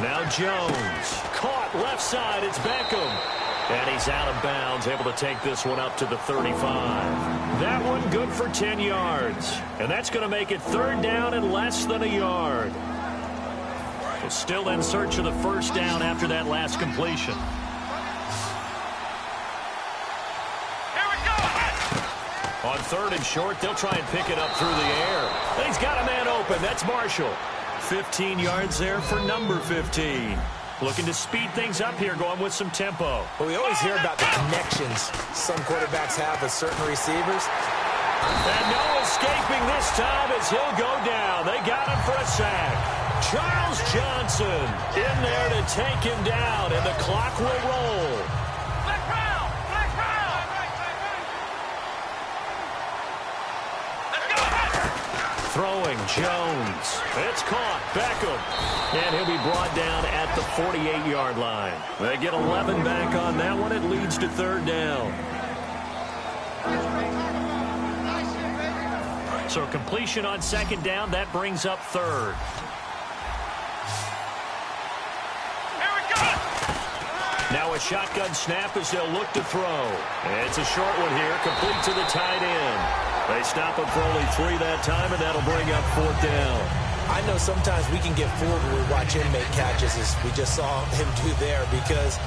Now Jones. Caught left side. It's Beckham. And he's out of bounds, able to take this one up to the 35. That one good for 10 yards. And that's going to make it 3rd down and less than a yard. Still in search of the 1st down after that last completion. Here we go. On 3rd and short, they'll try and pick it up through the air. And he's got a man open. That's Marshall. 15 yards there for number 15. Looking to speed things up here, going with some tempo. Well, we always hear about the connections some quarterbacks have with certain receivers. And no escaping this time as he'll go down. They got him for a sack. Charles Johnson in there to take him down, and the clock will roll. Black round. Black round. Let's go. Throwing Jones. It's caught. Beckham. And he'll be brought down at the 48-yard line. They get 11 back on that one. It leads to 3rd down. So completion on 2nd down. That brings up 3rd. Now a shotgun snap as they'll look to throw. It's a short one here, complete to the tight end. They stop him for only 3 that time, and that'll bring up 4th down. I know sometimes we can get fooled when we watch him make catches, as we just saw him do there, because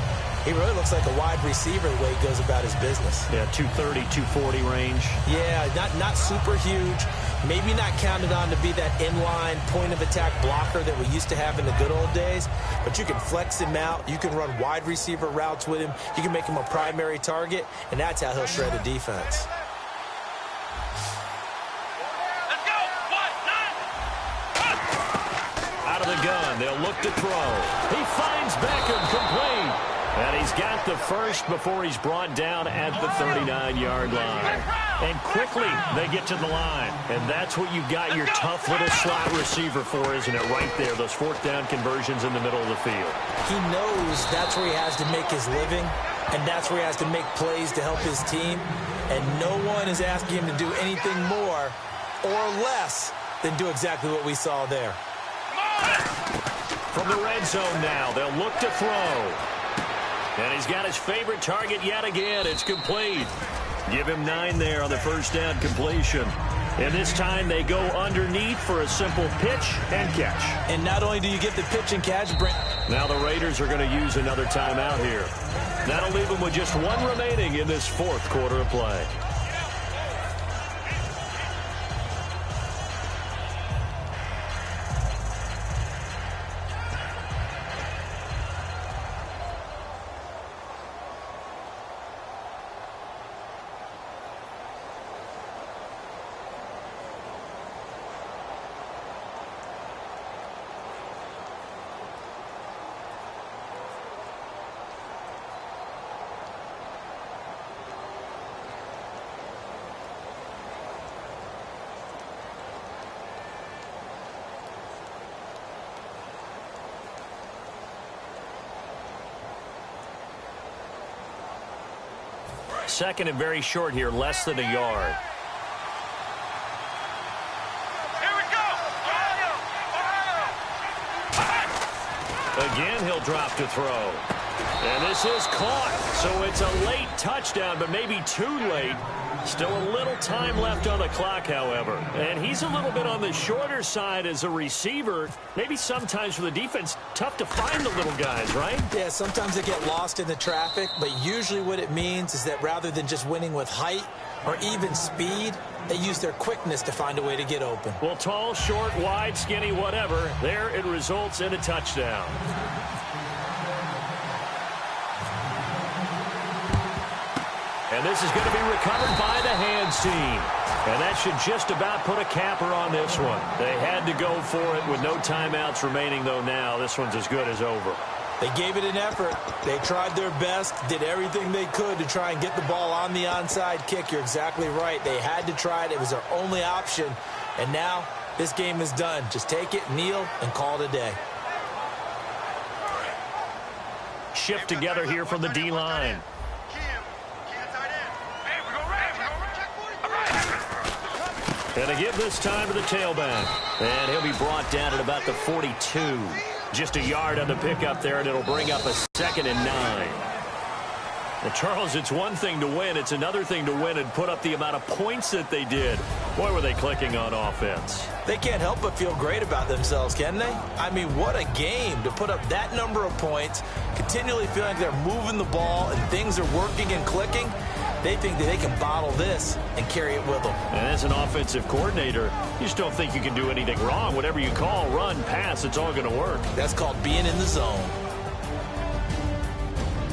he really looks like a wide receiver the way he goes about his business. Yeah, 230, 240 range. Yeah, not super huge. Maybe not counted on to be that inline point-of-attack blocker that we used to have in the good old days, but you can flex him out. You can run wide receiver routes with him. You can make him a primary target, and that's how he'll shred a defense. Let's go. 1, 9. Out of the gun, they'll look to throw. He finds Beckham complete. And he's got the first before he's brought down at the 39-yard line. And quickly, they get to the line. And that's what you've got your tough little slot receiver for, isn't it? Right there, those 4th down conversions in the middle of the field. He knows that's where he has to make his living, and that's where he has to make plays to help his team. And no one is asking him to do anything more or less than do exactly what we saw there. From the red zone now, they'll look to throw. And he's got his favorite target yet again. It's complete. Give him 9 there on the 1st down completion. And this time they go underneath for a simple pitch and catch. And not only do you get the pitch and catch, Brent. Now the Raiders are going to use another timeout here. That'll leave them with just 1 remaining in this 4th quarter of play. Second and very short here, less than a yard. Here we go. Again, he'll drop to throw. And this is caught. So it's a late touchdown, but maybe too late. Still a little time left on the clock, however. And he's a little bit on the shorter side as a receiver. Maybe sometimes for the defense, tough to find the little guys, right? Yeah, sometimes they get lost in the traffic, but usually what it means is that rather than just winning with height or even speed, they use their quickness to find a way to get open. Well, tall, short, wide, skinny, whatever, there it results in a touchdown. And this is going to be recovered by the hands team. And that should just about put a capper on this one. They had to go for it with no timeouts remaining, though now. This one's as good as over. They gave it an effort. They tried their best, did everything they could to try and get the ball on the onside kick. You're exactly right. They had to try it. It was their only option. And now this game is done. Just take it, kneel, and call it a day. Shift together here from the D-line. And they give this time to the tailback. And he'll be brought down at about the 42. Just a yard on the pickup there, and it'll bring up a 2nd and 9. Well, Charles, it's one thing to win. It's another thing to win and put up the amount of points that they did. Boy, were they clicking on offense. They can't help but feel great about themselves, can they? I mean, what a game to put up that number of points, continually feeling like they're moving the ball and things are working and clicking. They think that they can bottle this and carry it with them. And as an offensive coordinator, you just don't think you can do anything wrong. Whatever you call, run, pass, it's all going to work. That's called being in the zone.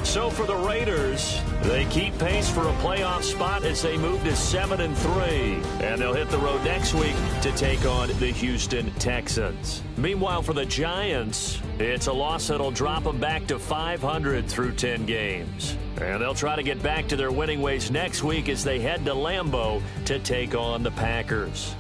So for the Raiders, they keep pace for a playoff spot as they move to 7-3. And they'll hit the road next week to take on the Houston Texans. Meanwhile, for the Giants, it's a loss that'll drop them back to 500 through 10 games. And they'll try to get back to their winning ways next week as they head to Lambeau to take on the Packers.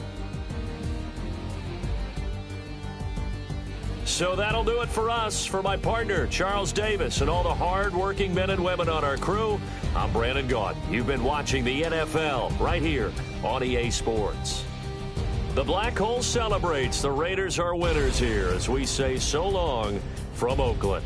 So that'll do it for us. For my partner, Charles Davis, and all the hard-working men and women on our crew, I'm Brandon Gaudin. You've been watching the NFL right here on EA Sports. The Black Hole celebrates. The Raiders are winners here as we say so long from Oakland.